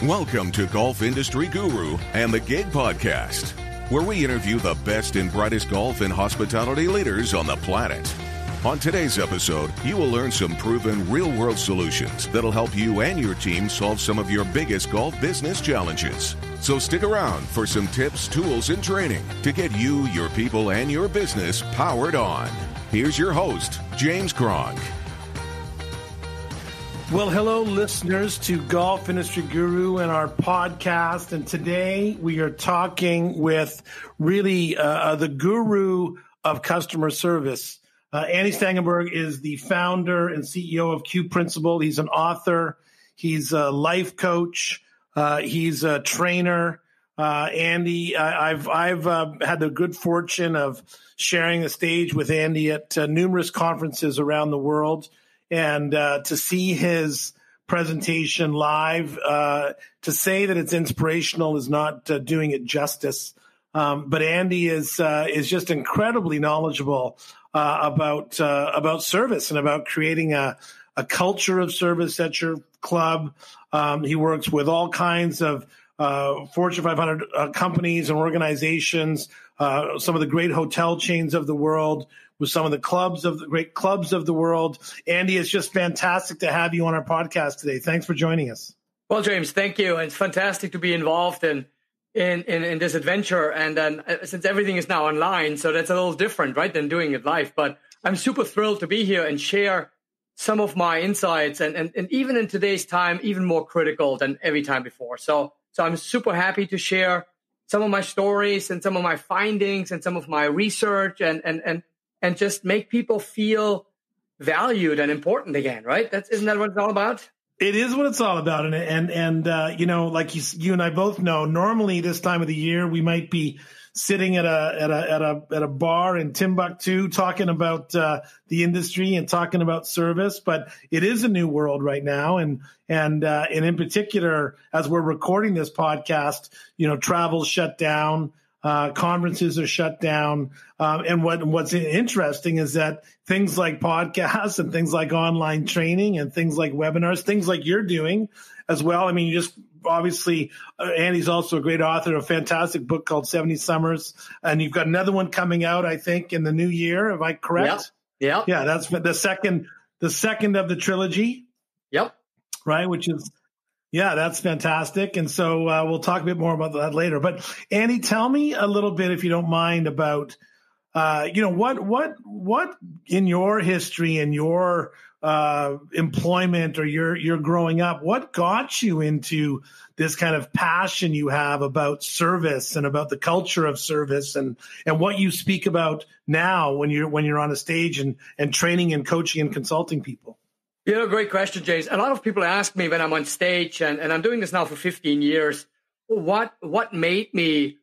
Welcome to Golf Industry Guru and the Gig Podcast, where we interview the best and brightest golf and hospitality leaders on the planet. On today's episode, you will learn some proven real-world solutions that'll help you and your team solve some of your biggest golf business challenges. So stick around for some tips, tools, and training to get you, your people, and your business powered on. Here's your host, James Kronk. Well, hello, listeners to Golf Industry Guru and our podcast. And today we are talking with really the guru of customer service. Andy Stangenberg is the founder and CEO of Q Principle. He's an author. He's a life coach. He's a trainer. Andy, I've had the good fortune of sharing the stage with Andy at numerous conferences around the world. And to see his presentation live, to say that it's inspirational is not doing it justice. But Andy is just incredibly knowledgeable about service and about creating a culture of service at your club. He works with all kinds of Fortune 500 companies and organizations, some of the great hotel chains of the world, with some of the great clubs of the world. Andy, it's just fantastic to have you on our podcast today. Thanks for joining us. Well, James, thank you. It's fantastic to be involved in this adventure. And then since everything is now online, so that's a little different, right, than doing it live. But I'm super thrilled to be here and share some of my insights and even in today's time, even more critical than every time before. So I'm super happy to share some of my stories and some of my findings and some of my research and just make people feel valued and important again, right? Isn't that what it's all about? It is what it's all about. And you know, like you and I both know, normally this time of the year, we might be sitting at a bar in Timbuktu talking about the industry and talking about service, but it is a new world right now. And in particular, as we're recording this podcast, you know, travel's shut down. Conferences are shut down. And what's interesting is that things like podcasts and things like online training and things like webinars, things like you're doing as well. I mean, you just obviously, Andy's also a great author of a fantastic book called 70 Summers. And you've got another one coming out, I think, in the new year. Am I correct? Yep. Yeah, that's the second of the trilogy. Yep. Right. Which is, yeah, that's fantastic. And so we'll talk a bit more about that later. But Andy, tell me a little bit, if you don't mind, about what in your history and your employment or your growing up, what got you into this kind of passion you have about service and about the culture of service and what you speak about now when you're on a stage and training and coaching and consulting people? Yeah, great question, James. A lot of people ask me when I'm on stage, and I'm doing this now for 15 years, what made me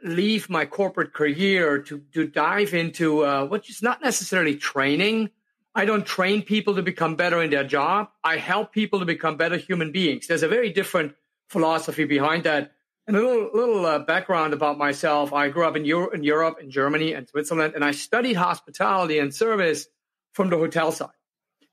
leave my corporate career to dive into what is not necessarily training. I don't train people to become better in their job. I help people to become better human beings. There's a very different philosophy behind that. And a little background about myself. I grew up in Europe, in Germany and Switzerland, and I studied hospitality and service from the hotel side.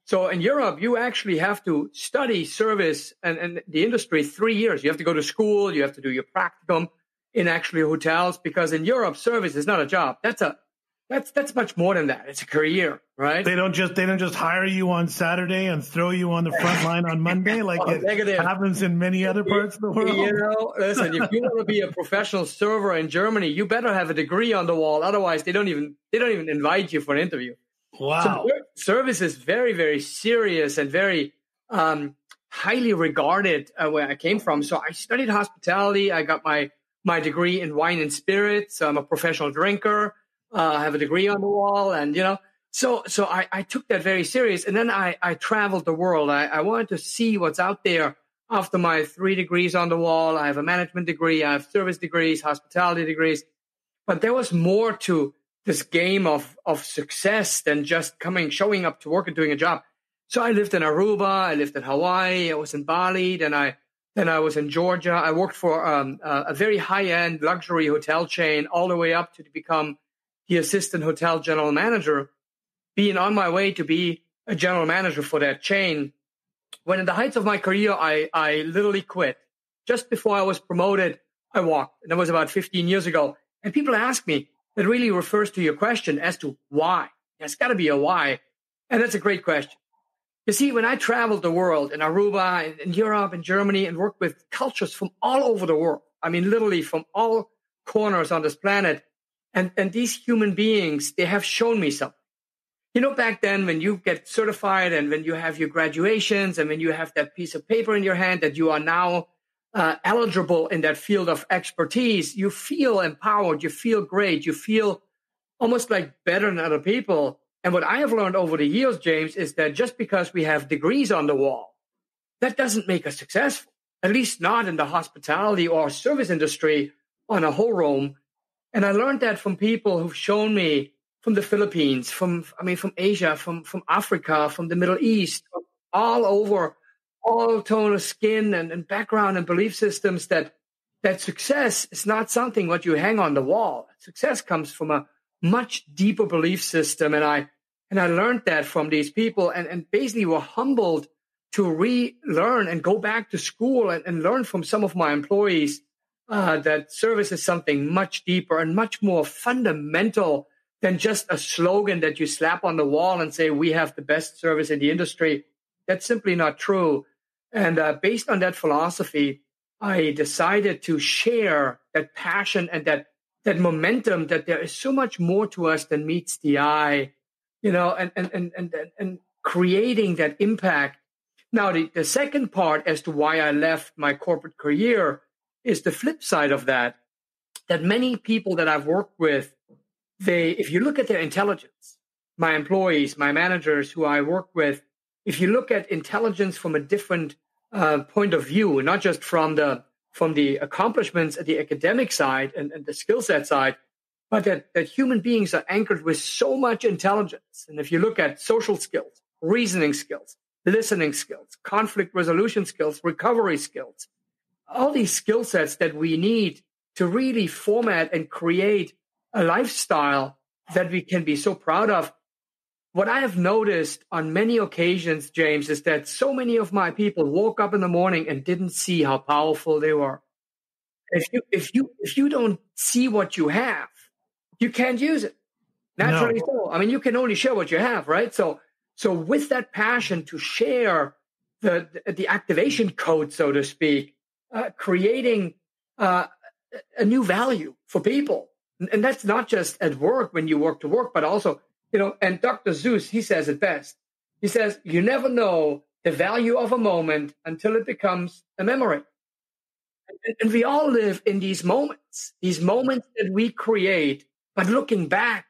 So in Europe, you actually have to study service and the industry 3 years. You have to go to school. You have to do your practicum in actually hotels, because in Europe, service is not a job. That's much more than that. It's a career, right? They don't just hire you on Saturday and throw you on the front line on Monday like it happens in many other parts of the world. You know, listen, if you want to be a professional server in Germany, you better have a degree on the wall. Otherwise, they don't even invite you for an interview. Wow. So service is very, very serious and very highly regarded where I came from. So I studied hospitality. I got my degree in wine and spirits. I'm a professional drinker. I have a degree on the wall. And, you know, so I took that very serious. And then I traveled the world. I wanted to see what's out there after my 3 degrees on the wall. I have a management degree. I have service degrees, hospitality degrees. But there was more to this game of success than just showing up to work and doing a job. So I lived in Aruba, I lived in Hawaii, I was in Bali, then I was in Georgia. I worked for a very high-end luxury hotel chain all the way up to become the assistant hotel general manager, being on my way to be a general manager for that chain. When in the heights of my career, I literally quit. just before I was promoted, I walked. And that was about 15 years ago. And people ask me, that really refers to your question as to why. There's got to be a why. And that's a great question. You see, when I traveled the world in Aruba, in Europe, in Germany, and worked with cultures from all over the world, I mean, literally from all corners on this planet, and these human beings, they have shown me something. You know, back then when you get certified and when you have your graduations and when you have that piece of paper in your hand that you are now eligible in that field of expertise, you feel empowered, you feel great, you feel almost like better than other people. And what I have learned over the years, James, is that just because we have degrees on the wall, that doesn't make us successful, at least not in the hospitality or service industry on a whole realm. And I learned that from people who've shown me from the Philippines, from Asia, from Africa, from the Middle East, all over, all tone of skin and background and belief systems, that success is not something what you hang on the wall. Success comes from a much deeper belief system. And I learned that from these people and basically were humbled to relearn and go back to school and learn from some of my employees that service is something much deeper and much more fundamental than just a slogan that you slap on the wall and say, we have the best service in the industry. That's simply not true. And based on that philosophy, I decided to share that passion and that momentum, that there is so much more to us than meets the eye, you know, and creating that impact. Now, the second part as to why I left my corporate career is the flip side of that many people that I've worked with, if you look at their intelligence, my employees, my managers who I work with, if you look at intelligence from a different point of view, not just from the accomplishments at the academic side and the skill set side, but that human beings are anchored with so much intelligence. And if you look at social skills, reasoning skills, listening skills, conflict resolution skills, recovery skills, all these skill sets that we need to really format and create a lifestyle that we can be so proud of. What I have noticed on many occasions, James, is that so many of my people woke up in the morning and didn't see how powerful they were. If you don't see what you have, you can't use it. Naturally so. I mean, you can only share what you have, right? So with that passion to share the activation code, so to speak, creating a new value for people. And that's not just at work when you work to work, but also, you know, and Dr. Seuss, he says it best. He says, you never know the value of a moment until it becomes a memory. And we all live in these moments that we create, but looking back,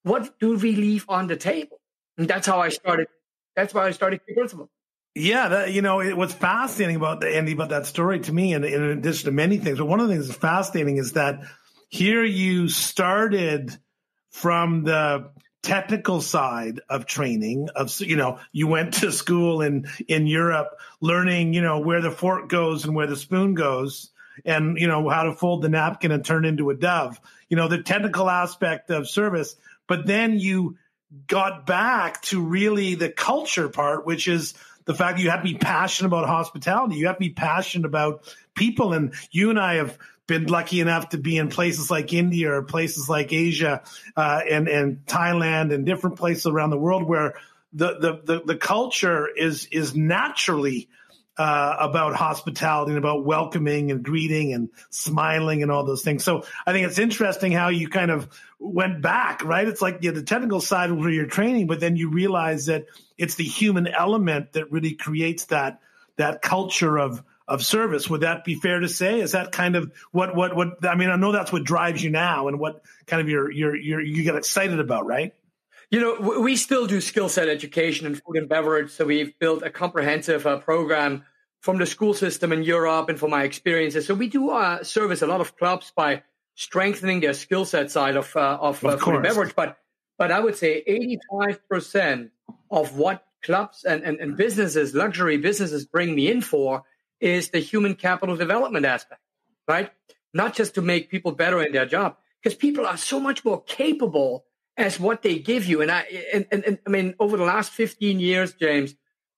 what do we leave on the table? And that's how I started. That's why I started Key Principle. Yeah, what's fascinating about Andy, about that story to me, and in addition to many things, but one of the things that's fascinating is that here you started from the technical side of training you went to school in Europe learning, where the fork goes and where the spoon goes and, how to fold the napkin and turn into a dove, the technical aspect of service. But then you got back to really the culture part, which is the fact that you have to be passionate about hospitality. You have to be passionate about people. And you and I have been lucky enough to be in places like India or places like Asia and Thailand and different places around the world where the culture is naturally about hospitality and about welcoming and greeting and smiling and all those things. So I think it's interesting how you kind of went back, right? It's like the technical side where you're training, but then you realize that it's the human element that really creates that culture of service. Would that be fair to say? Is that kind of what I mean, I know that's what drives you now and what kind of you get excited about, right? We still do skill set education in food and beverage. So we've built a comprehensive program from the school system in Europe and from my experiences. So we do service a lot of clubs by strengthening their skill set side of food and beverage. But I would say 85% of what clubs and businesses, luxury businesses bring me in for is the human capital development aspect, right? Not just to make people better in their job, because people are so much more capable as what they give you. And I mean, over the last 15 years, James,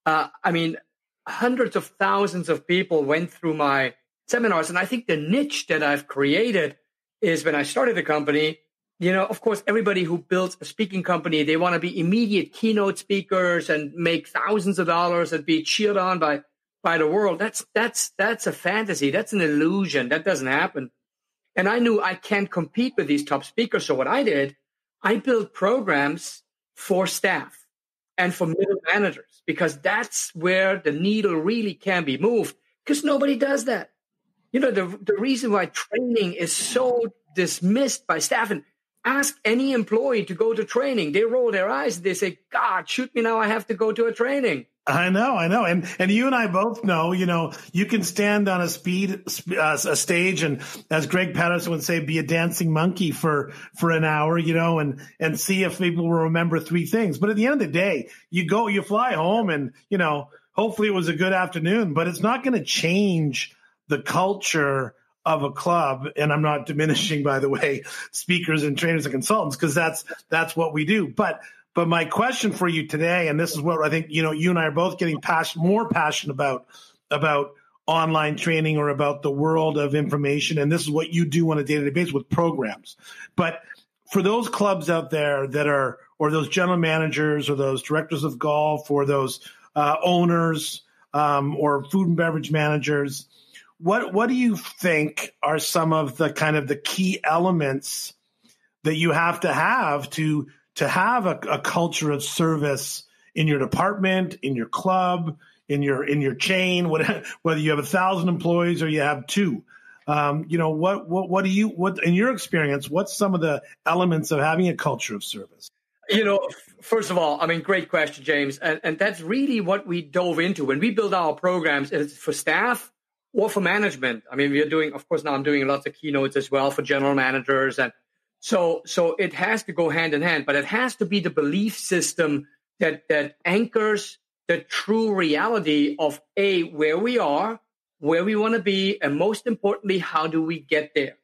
hundreds of thousands of people went through my seminars. And I think the niche that I've created is when I started the company, of course, everybody who builds a speaking company, they want to be immediate keynote speakers and make thousands of dollars and be cheered on by the world. That's a fantasy. That's an illusion. That doesn't happen. And I knew I can't compete with these top speakers. So what I did, I built programs for staff and for middle managers, because that's where the needle really can be moved, because nobody does that. The reason why training is so dismissed by staff, and ask any employee to go to training, they roll their eyes and they say, God, shoot me now, I have to go to a training. I know. And you and I both know, you can stand on a stage and, as Greg Patterson would say, be a dancing monkey for an hour, and see if people will remember three things. But at the end of the day, you fly home and, hopefully it was a good afternoon, but it's not going to change the culture of a club. And I'm not diminishing, by the way, speakers and trainers and consultants, because that's what we do. But my question for you today, and this is what I think, you and I are both getting more passionate about online training or about the world of information. And this is what you do on a day-to-day basis with programs. But for those clubs out there or those general managers or those directors of golf or those owners or food and beverage managers, what do you think are some of the kind of the key elements that you have to have a culture of service in your department, in your club, in your chain, whether you have 1,000 employees or you have 2? What in your experience, what's some of the elements of having a culture of service? First of all, great question, James. And that's really what we dove into when we build our programs. It's for staff or for management. We are doing, of course, now I'm doing lots of keynotes as well for general managers. And so it has to go hand in hand, but it has to be the belief system that anchors the true reality of where we are, where we want to be, and most importantly, how do we get there?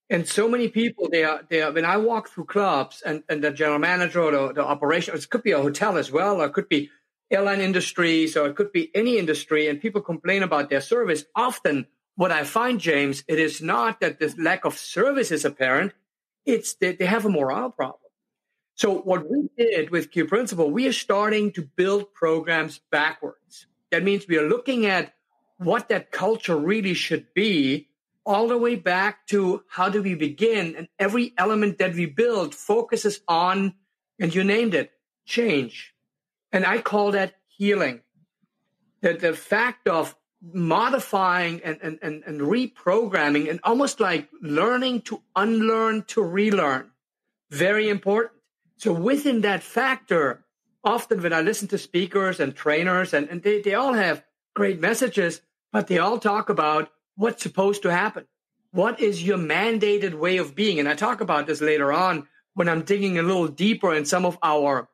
And so many people, they are when I walk through clubs and the general manager or the operation, it could be a hotel as well, or it could be airline industries, or it could be any industry, and people complain about their service. Often what I find, James, it is not that the lack of service is apparent, it's that they have a morale problem. So what we did with Q Principle, we are starting to build programs backwards. That means we are looking at what that culture really should be, all the way back to how do we begin, and every element that we build focuses on, and you named it, change. And I call that healing. That the fact of modifying and reprogramming, and almost like learning to unlearn to relearn. Very important. So within that factor, often when I listen to speakers and trainers, and they all have great messages, but they all talk about what's supposed to happen. What is your mandated way of being? And I talk about this later on when I'm digging a little deeper in some of our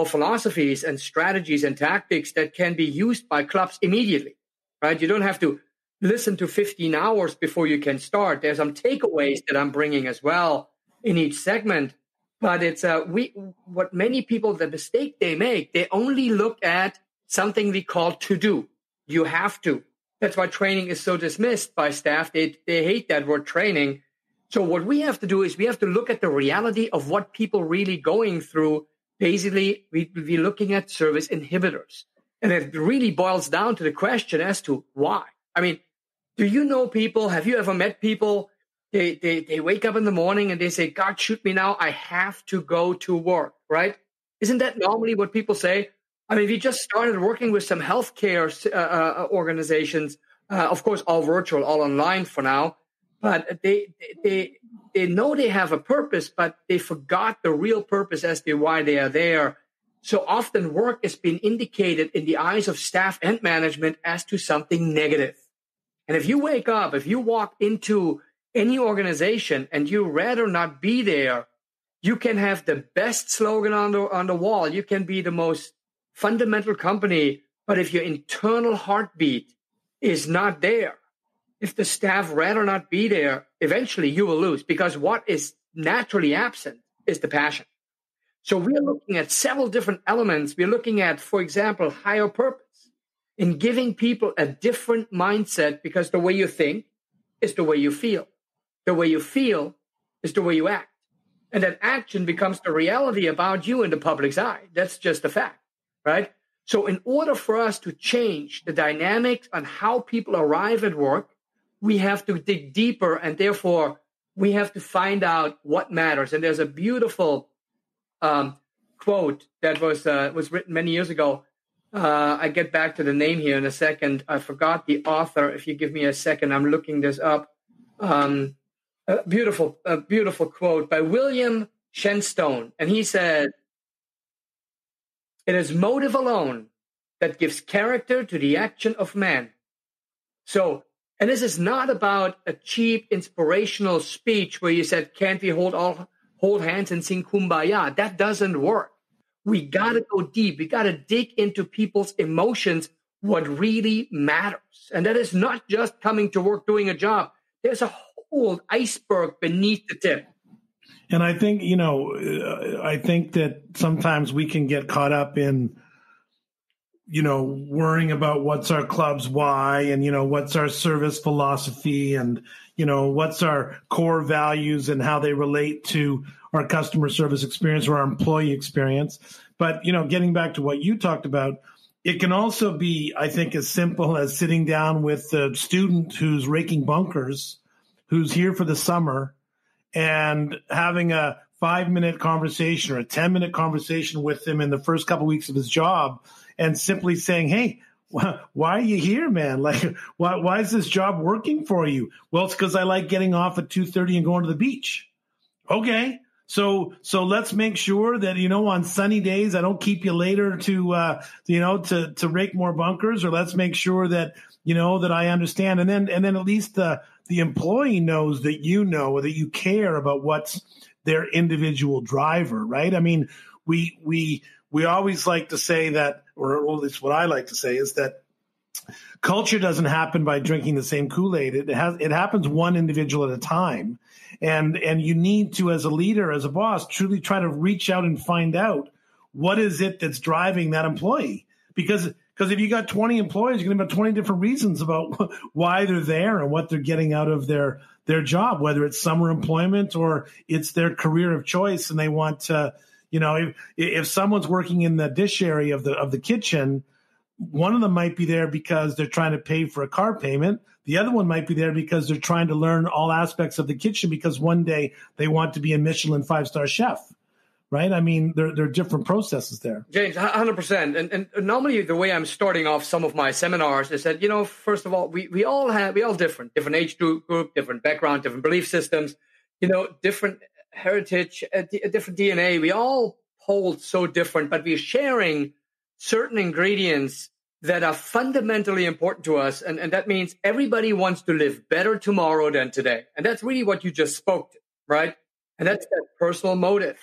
philosophies and strategies and tactics that can be used by clubs immediately, right? You don't have to listen to 15 hours before you can start. There's some takeaways that I'm bringing as well in each segment. But it's what many people, the mistake they make, they only look at something we call to do. You have to. That's why training is so dismissed by staff. They hate that word training. So what we have to do is we have to look at the reality of what people really going through. Basically, we're looking at service inhibitors. And it really boils down to the question as to why. Do you know people? Have you ever met people? They wake up in the morning and they say, God, shoot me now. I have to go to work, right? Isn't that normally what people say? We just started working with some healthcare organizations, of course, all virtual, all online for now. But they know they have a purpose, but they forgot the real purpose as to why they are there. So often work has been indicated in the eyes of staff and management as to something negative. And if you wake up, if you walk into any organization and you rather not be there, you can have the best slogan on the wall. You can be the most fundamental company. But if your internal heartbeat is not there, if the staff rather not be there, eventually you will lose, because what is naturally absent is the passion. So we are looking at several different elements. We're looking at, for example, higher purpose. in giving people a different mindset, because the way you think is the way you feel. The way you feel is the way you act. And that action becomes the reality about you in the public's eye. That's just a fact, right? So in order for us to change the dynamics on how people arrive at work, we have to dig deeper, and therefore we have to find out what matters. And there's a beautiful quote that was written many years ago. I get back to the name here in a second. I forgot the author. If you give me a second, I'm looking this up. A beautiful quote by William Shenstone. And he said, "It is motive alone that gives character to the action of man." So, and this is not about a cheap inspirational speech where you said, "Can't we hold hands and sing Kumbaya?" That doesn't work. We got to go deep. We got to dig into people's emotions, what really matters. And that is not just coming to work, doing a job. There's a whole iceberg beneath the tip. And I think, I think that sometimes we can get caught up in, worrying about what's our club's why and, what's our service philosophy and, what's our core values and how they relate to our customer service experience or our employee experience. But, getting back to what you talked about, it can also be, I think, as simple as sitting down with the student who's raking bunkers, who's here for the summer, and having a 5-minute conversation or a 10-minute conversation with him in the first couple of weeks of his job, and simply saying, "Hey, why are you here, man? Like, why is this job working for you?" "Well, it's because I like getting off at 2:30 and going to the beach." "Okay. So let's make sure that, on sunny days, I don't keep you later to rake more bunkers, or let's make sure that, that I understand." And then at least the employee knows that or that you care about what's their individual driver, right? I mean, we always like to say that, or at least what I like to say is that culture doesn't happen by drinking the same Kool-Aid. It happens one individual at a time. And you need to, as a leader, as a boss, truly try to reach out and find out what is it that's driving that employee. Because if you got 20 employees, you're going to have 20 different reasons about why they're there and what they're getting out of their job, whether it's summer employment or it's their career of choice. And they want to, if someone's working in the dish area of the kitchen, one of them might be there because they're trying to pay for a car payment. The other one might be there because they're trying to learn all aspects of the kitchen because one day they want to be a Michelin 5-star chef, right? I mean, there are different processes there. James, 100%. And normally the way I'm starting off some of my seminars is that, first of all, we all different age group, different background, different belief systems, different heritage, different DNA. We all hold so different, but we're sharing certain ingredients that are fundamentally important to us. And that means everybody wants to live better tomorrow than today. And that's really what you just spoke to, right? And that's that personal motive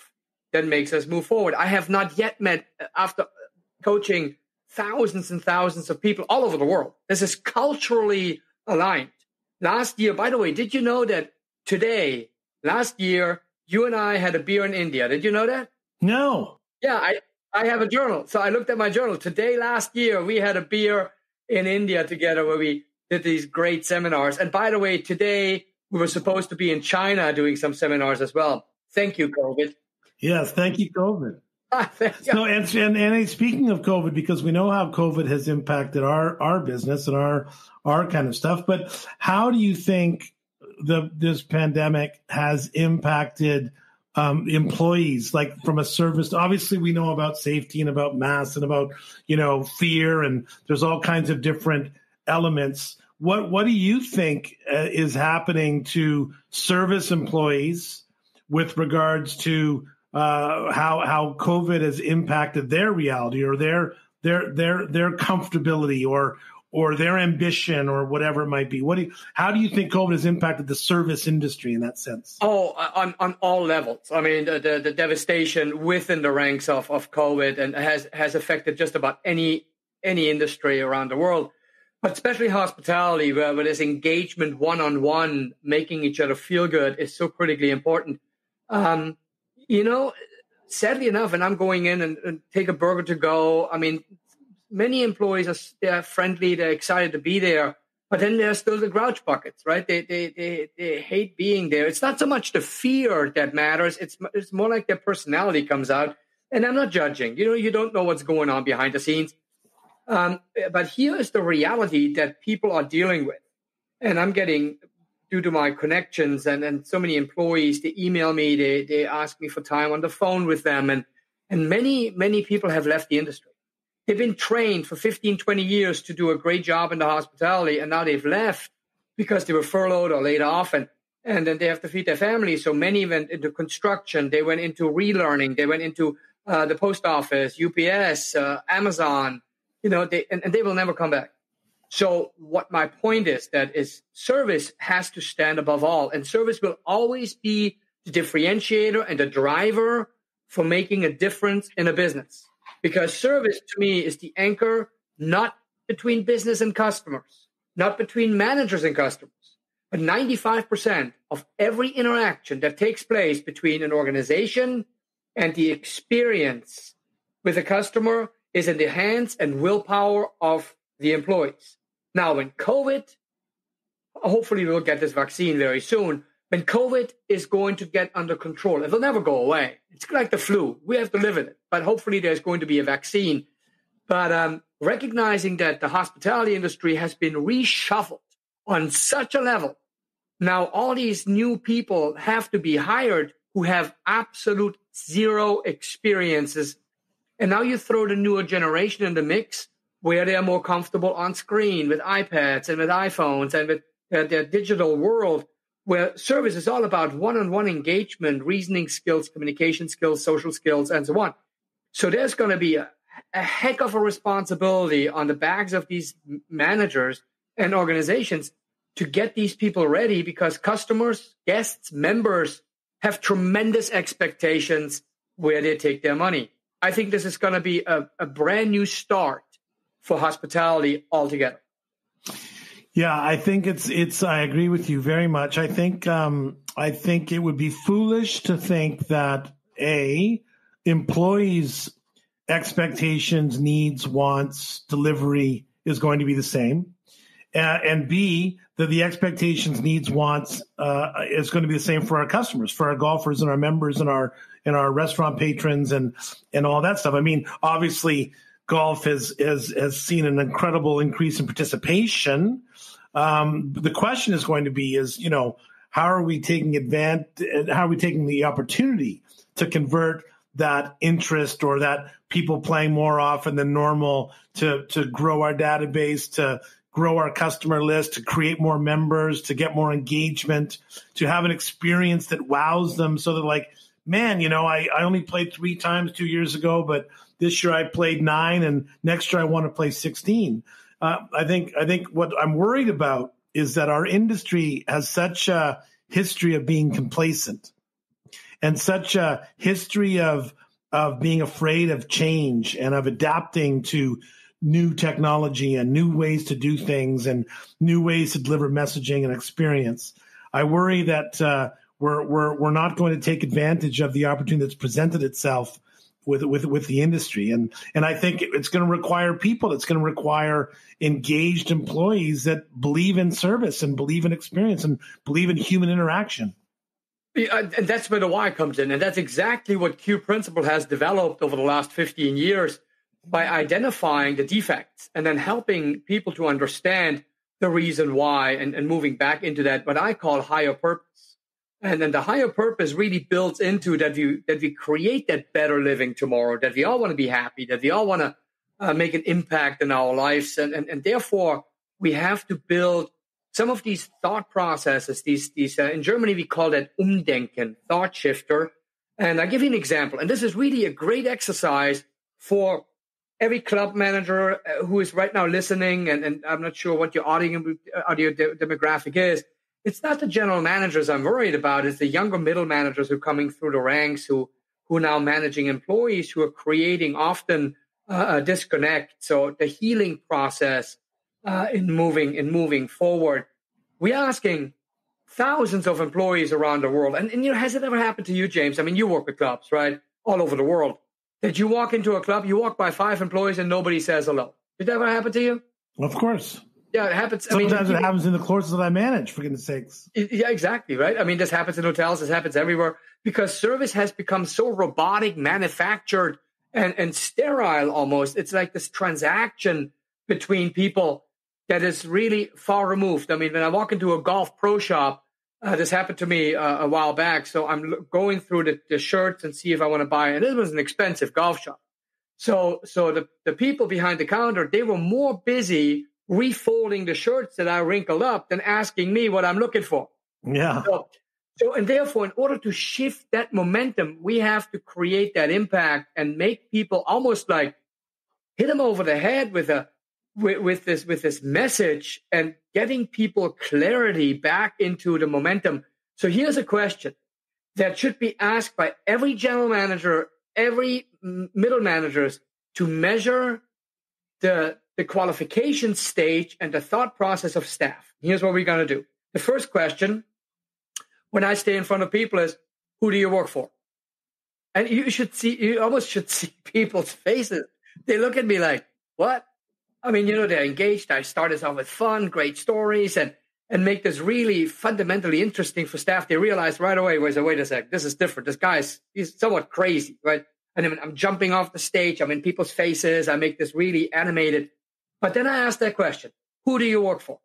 that makes us move forward. I have not yet met, after coaching thousands and thousands of people all over the world, this is culturally aligned. Last year, by the way, did you know that last year, you and I had a beer in India? Did you know that? No. Yeah, I have a journal. So I looked at my journal. Last year, we had a beer in India together where we did these great seminars. And by the way, today, we were supposed to be in China doing some seminars as well. Thank you, COVID. Yes, thank you, COVID. Thank you. So, and speaking of COVID, because we know how COVID has impacted our business and our kind of stuff, but how do you think this pandemic has impacted employees, like from a service? Obviously, we know about safety and about masks and about, fear, and there's all kinds of different elements. What do you think is happening to service employees with regards to how COVID has impacted their reality or their comfortability or their ambition or whatever it might be? How do you think COVID has impacted the service industry in that sense? Oh, on all levels. I mean, the devastation within the ranks of COVID and has affected just about any industry around the world, but especially hospitality, where this engagement one-on-one, making each other feel good, is so critically important. Sadly enough, and I'm going in and take a burger to go. I mean, many employees they're friendly, they're excited to be there, but then there's still the grouch buckets, right? They hate being there. It's not so much the fear that matters. It's more like their personality comes out. And I'm not judging. You don't know what's going on behind the scenes. But here is the reality that people are dealing with. And I'm getting, due to my connections and so many employees, they email me, they ask me for time on the phone with them. And many, many people have left the industry. They've been trained for 15, 20 years to do a great job in the hospitality, and now they've left because they were furloughed or laid off, and then they have to feed their families. So many went into construction. They went into relearning. They went into the post office, UPS, Amazon, and they will never come back. So what my point is service has to stand above all, and service will always be the differentiator and the driver for making a difference in a business. Because service to me is the anchor, not between business and customers, not between managers and customers, but 95% of every interaction that takes place between an organization and the experience with a customer is in the hands and willpower of the employees. Now, when COVID, hopefully we'll get this vaccine very soon, when COVID is going to get under control, it will never go away. It's like the flu. We have to live with it. But hopefully there's going to be a vaccine. But recognizing that the hospitality industry has been reshuffled on such a level, now all these new people have to be hired who have absolute zero experiences. And now you throw the newer generation in the mix where they are more comfortable on screen with iPads and with iPhones and with their digital world, where service is all about one-on-one engagement, reasoning skills, communication skills, social skills, and so on. So there's going to be a heck of a responsibility on the backs of these managers and organizations to get these people ready, because customers, guests, members have tremendous expectations where they take their money. I think this is going to be a brand new start for hospitality altogether. Yeah, I think I agree with you very much. I think it would be foolish to think that employees' expectations, needs, wants, delivery is going to be the same, and B, that the expectations, needs, wants is going to be the same for our customers, for our golfers and our members and our restaurant patrons and all that stuff. I mean, obviously, golf has seen an incredible increase in participation. The question is going to be how are we taking the opportunity to convert that interest or that people playing more often than normal to grow our database, to grow our customer list, to create more members, to get more engagement, to have an experience that wows them so they're like, man, I only played 3 times 2 years ago, but this year I played 9 and next year I want to play 16. I think what I'm worried about is that our industry has such a history of being complacent and such a history of being afraid of change and of adapting to new technology and new ways to do things and new ways to deliver messaging and experience. I worry that we're not going to take advantage of the opportunity that's presented itself with the industry. And I think it's going to require people. It's going to require engaged employees that believe in service and believe in experience and believe in human interaction. And that's where the why comes in. And that's exactly what Q Principle has developed over the last 15 years by identifying the defects and then helping people to understand the reason why and moving back into that, what I call higher purpose. And then the higher purpose really builds into that we create that better living tomorrow, that we all want to be happy, that we all want to make an impact in our lives. And therefore, we have to build some of these thought processes, these in Germany, we call that Umdenken, thought shifter. And I'll give you an example. And this is really a great exercise for every club manager who is right now listening. And I'm not sure what your audio demographic is. It's not the general managers I'm worried about. It's the younger middle managers who are coming through the ranks, who are now managing employees, who are creating often a disconnect. So the healing process in moving forward. We're asking thousands of employees around the world. And has it ever happened to you, James? I mean, you work with clubs, right? All over the world. That you walk into a club, you walk by 5 employees and nobody says hello. Did that ever happen to you? Of course. Yeah, it happens. Sometimes it happens in the courses that I manage, for goodness sakes. Yeah, exactly, right? I mean, this happens in hotels. This happens everywhere because service has become so robotic, manufactured, and sterile almost. It's like this transaction between people that is really far removed. I mean, when I walk into a golf pro shop, this happened to me a while back. So I'm going through the shirts and see if I want to buy. And this was an expensive golf shop. So the people behind the counter, they were more busy refolding the shirts that I wrinkled up than asking me what I'm looking for. Yeah. So and therefore, in order to shift that momentum, we have to create that impact and make people almost like hit them over the head with this message and getting people clarity back into the momentum. So here's a question that should be asked by every general manager, every middle managers to measure the qualification stage and the thought process of staff. Here's what we're going to do. The first question when I stay in front of people is, who do you work for? And you almost should see people's faces. They look at me like, what? I mean, they're engaged. I start this off with fun, great stories, and make this really fundamentally interesting for staff. They realize right away, wait a sec, this is different. This guy's he's somewhat crazy, right? And I'm jumping off the stage. I'm in people's faces. I make this really animated. But then I ask that question, who do you work for?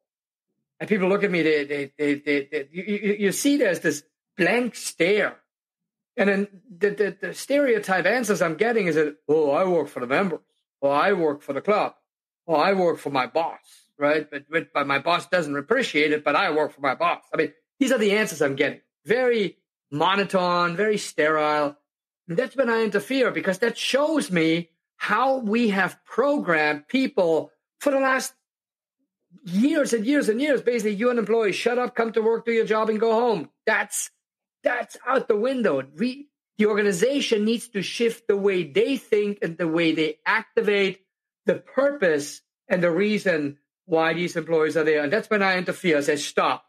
And people look at me, you see there's this blank stare. And then the stereotype answers I'm getting is that, oh, I work for the members. Or I work for the club. Or I work for my boss, right? But my boss doesn't appreciate it, but I work for my boss. I mean, these are the answers I'm getting. Very monotone, very sterile. And that's when I interfere because that shows me how we have programmed people for the last years and years and years. Basically, you an employee, shut up, come to work, do your job, and go home. That's out the window. The organization needs to shift the way they think and the way they activate the purpose and the reason why these employees are there. And that's when I interfere. I say, stop.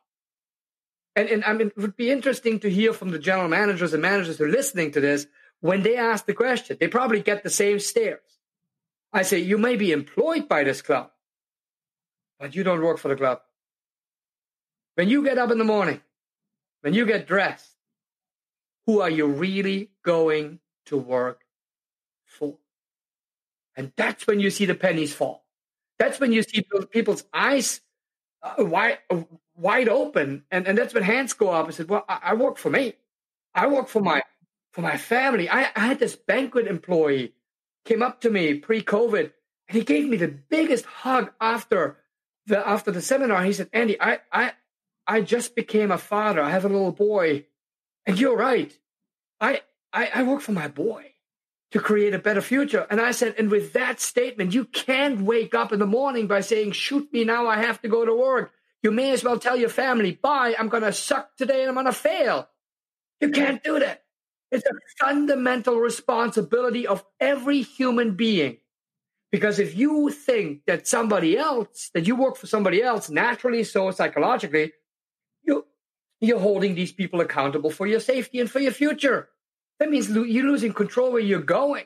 And I mean, it would be interesting to hear from the general managers and managers who are listening to this. When they ask the question, they probably get the same stares. I say, you may be employed by this club, but you don't work for the club. When you get up in the morning, when you get dressed, who are you really going to work for? And that's when you see the pennies fall. That's when you see people's eyes wide open. And that's when hands go up. I said, well, I work for me. I work for my family. I had this banquet employee came up to me pre-COVID, and he gave me the biggest hug after the seminar. He said, Andy, I just became a father. I have a little boy. And you're right. I work for my boy to create a better future. And I said, and with that statement, you can't wake up in the morning by saying, shoot me now, I have to go to work. You may as well tell your family, bye, I'm going to suck today and I'm going to fail. You can't do that. It's a fundamental responsibility of every human being. Because if you think that that you work for somebody else, naturally so psychologically, you're holding these people accountable for your safety and for your future. That means you're losing control where you're going.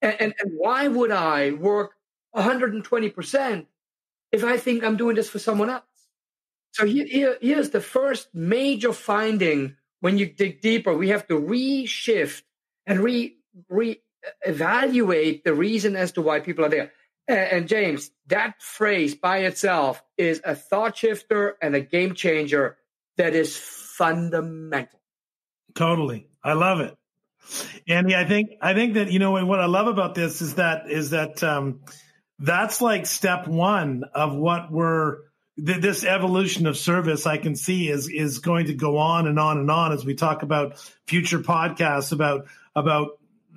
And why would I work 120% if I think I'm doing this for someone else? So here's the first major finding. When you dig deeper, we have to reshift and re-evaluate the reason as to why people are there. And James, that phrase by itself is a thought shifter and a game changer that is fundamental. Totally. I love it. Andy, I think that, what I love about this is that that's like step one of what this evolution of service I can see is going to go on and on and on as we talk about future podcasts about,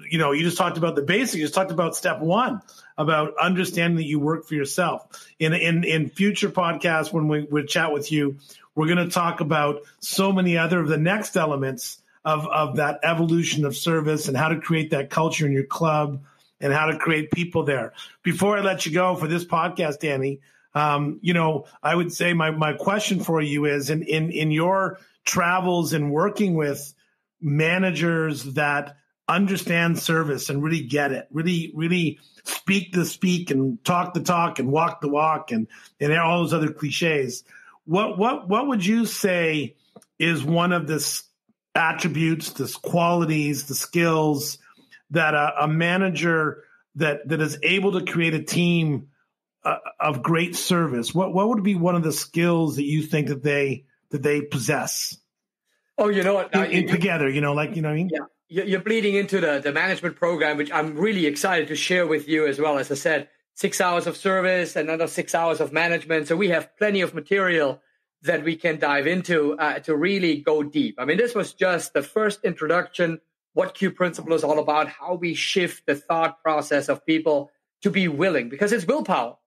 you just talked about the basics. You just talked about step one, about understanding that you work for yourself. In future podcasts, when we chat with you, we're going to talk about so many other of the next elements of that evolution of service and how to create that culture in your club and how to create people there. Before I let you go for this podcast, Danny, I would say my question for you is in your travels and working with managers that understand service and really get it, really speak the speak and talk the talk and walk the walk and all those other cliches. What would you say is one of the attributes, the qualities, the skills that a manager that is able to create a team of great service? What would be one of the skills that you think that they possess? Oh, you know what? Together, you know what I mean? Yeah. You're bleeding into the management program, which I'm really excited to share with you as well. As I said, 6 hours of service, another 6 hours of management. So we have plenty of material that we can dive into to really go deep. I mean, this was just the first introduction, what Q Principle is all about, how we shift the thought process of people to be willing, because it's willpower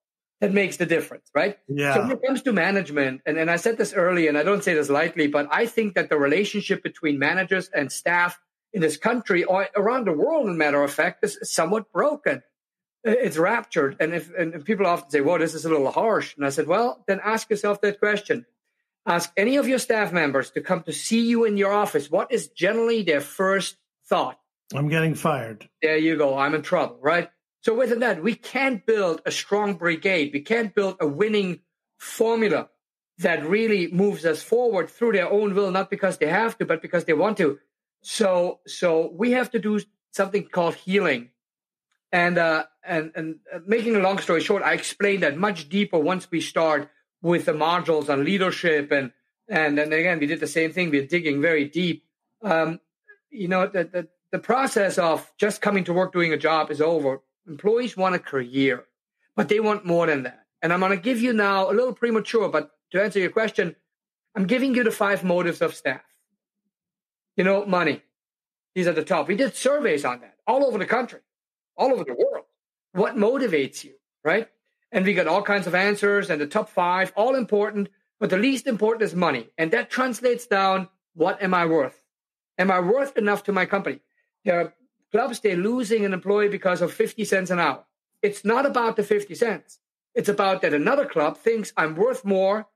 that makes the difference, right? Yeah. So when it comes to management, and I said this earlier, and I don't say this lightly, but I think that the relationship between managers and staff in this country or around the world, as a matter of fact, is somewhat broken. It's raptured. And people often say, well, this is a little harsh. And I said, well, then ask yourself that question. Ask any of your staff members to come to see you in your office. What is generally their first thought? I'm getting fired. There you go. I'm in trouble, right? So within that, we can't build a strong brigade. We can't build a winning formula that really moves us forward through their own will, not because they have to, but because they want to. So we have to do something called healing. And making a long story short, I explained that much deeper once we start with the modules on leadership. And then again, we did the same thing. We're digging very deep. The process of just coming to work, doing a job is over. Employees want a career, but they want more than that. And I'm going to give you now, a little premature, but to answer your question, I'm giving you the 5 motives of staff. Money. These are the top. We did surveys on that all over the country, all over the world. What motivates you, right? And we got all kinds of answers, and the top 5, all important, but the least important is money. And that translates down, what am I worth? Am I worth enough to my company? There are clubs, they're losing an employee because of 50 cents an hour. It's not about the 50 cents. It's about that another club thinks I'm worth more,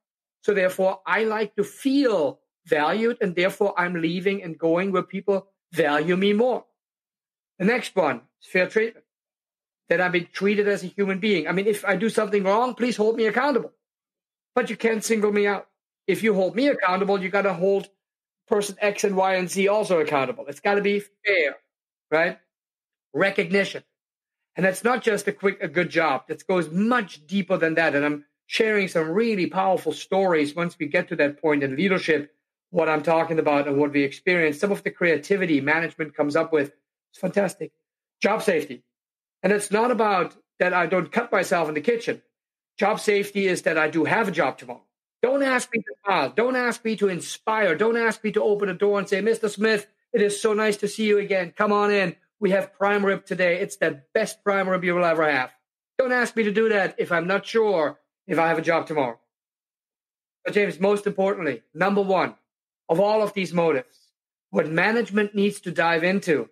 so therefore I like to feel valued, and therefore I'm leaving and going where people value me more. The next one is fair treatment, that I'm being treated as a human being. I mean, if I do something wrong, please hold me accountable. But you can't single me out. If you hold me accountable, you got to hold person X and Y and Z also accountable. It's got to be fair, right? Recognition. And that's not just a good job. That goes much deeper than that. And I'm sharing some really powerful stories once we get to that point in leadership, what I'm talking about and what we experience. Some of the creativity management comes up with. It's fantastic. Job safety. And it's not about that I don't cut myself in the kitchen. Job safety is that I do have a job tomorrow. Don't ask me to smile. Don't ask me to inspire. Don't ask me to open a door and say, Mr. Smith, it is so nice to see you again. Come on in. We have prime rib today. It's the best prime rib you will ever have. Don't ask me to do that if I'm not sure if I have a job tomorrow. But James, most importantly, number 1 of all of these motives, what management needs to dive into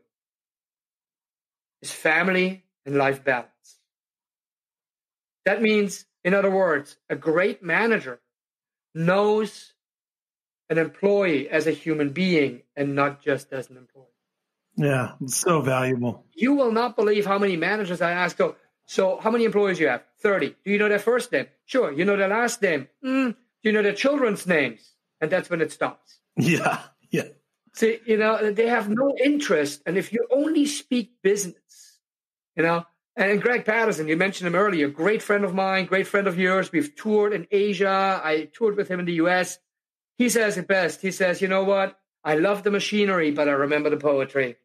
is family and life balance. That means, in other words, a great manager knows an employee as a human being and not just as an employee. Yeah, it's so valuable. You will not believe how many managers I ask. So how many employees you have? 30. Do you know their first name? Sure. You know their last name? Do you know their children's names? And that's when it stops. Yeah. See, they have no interest. And if you only speak business, and Greg Patterson, you mentioned him earlier, great friend of mine, great friend of yours. We've toured in Asia. I toured with him in the US. He says it best. He says, you know what? I love the machinery, but I remember the poetry.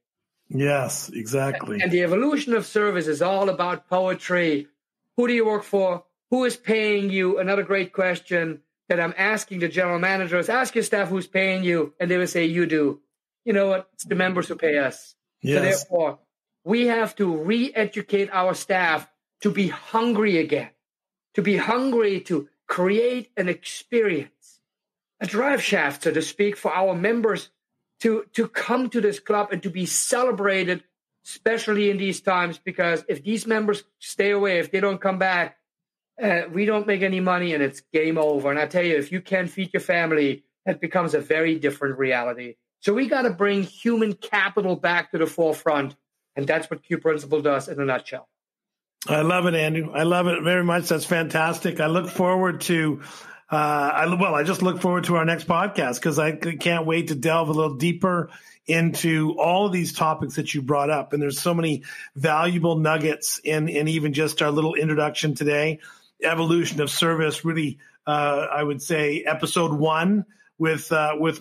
Yes, exactly. And the evolution of service is all about poetry. Who do you work for? Who is paying you? Another great question that I'm asking the general managers. Ask your staff who's paying you, and they will say, you do. You know what? It's the members who pay us. Yes. So therefore, we have to re-educate our staff to be hungry again, to be hungry to create an experience, a drive shaft, so to speak, for our members to come to this club and to be celebrated, especially in these times, because if these members stay away, if they don't come back, we don't make any money and it's game over. And I tell you, if you can't feed your family, that becomes a very different reality. So we got to bring human capital back to the forefront. And that's what Q Principle does in a nutshell. I love it, Andrew. I love it very much. That's fantastic. I look forward to, I just look forward to our next podcast because I can't wait to delve a little deeper into all of these topics that you brought up. And there's so many valuable nuggets in even just our little introduction today. Evolution of service, really, I would say episode 1 with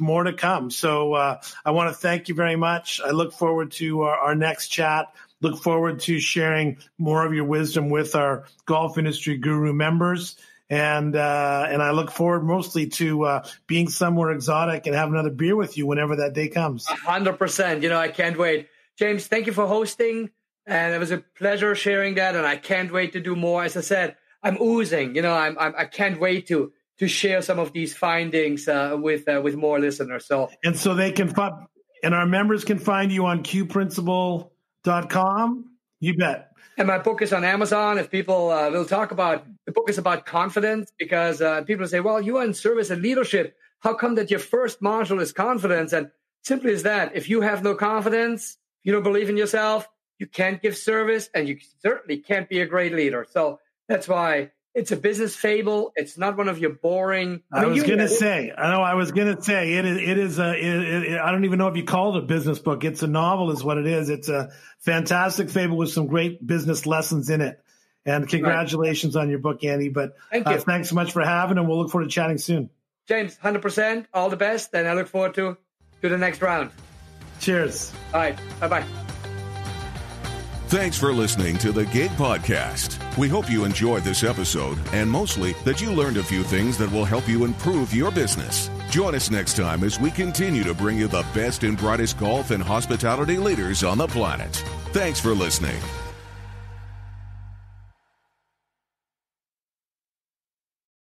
more to come. So I want to thank you very much. I look forward to our next chat. Look forward to sharing more of your wisdom with our Golf Industry Guru members. And I look forward mostly to being somewhere exotic and have another beer with you whenever that day comes. 100%. I can't wait. James, thank you for hosting. And it was a pleasure sharing that. And I can't wait to do more. As I said, I'm oozing. I can't wait to share some of these findings with more listeners. So they can and our members can find you on qprinciple.com. You bet. And my book is on Amazon. If people will talk about, the book is about confidence because people say, well, you are in service and leadership. How come that your first module is confidence? And simply is that if you have no confidence, you don't believe in yourself, you can't give service and you certainly can't be a great leader. So that's why it's a business fable. It's not one of your boring. I was going to say, it is I don't even know if you call it a business book. It's a novel is what it is. It's a fantastic fable with some great business lessons in it. And congratulations on your book, Andy. But thank you. Thanks so much for having, and we'll look forward to chatting soon. James, 100%. All the best. And I look forward to the next round. Cheers. All right. Bye-bye. Thanks for listening to the Gig Podcast. We hope you enjoyed this episode and mostly that you learned a few things that will help you improve your business. Join us next time as we continue to bring you the best and brightest golf and hospitality leaders on the planet. Thanks for listening.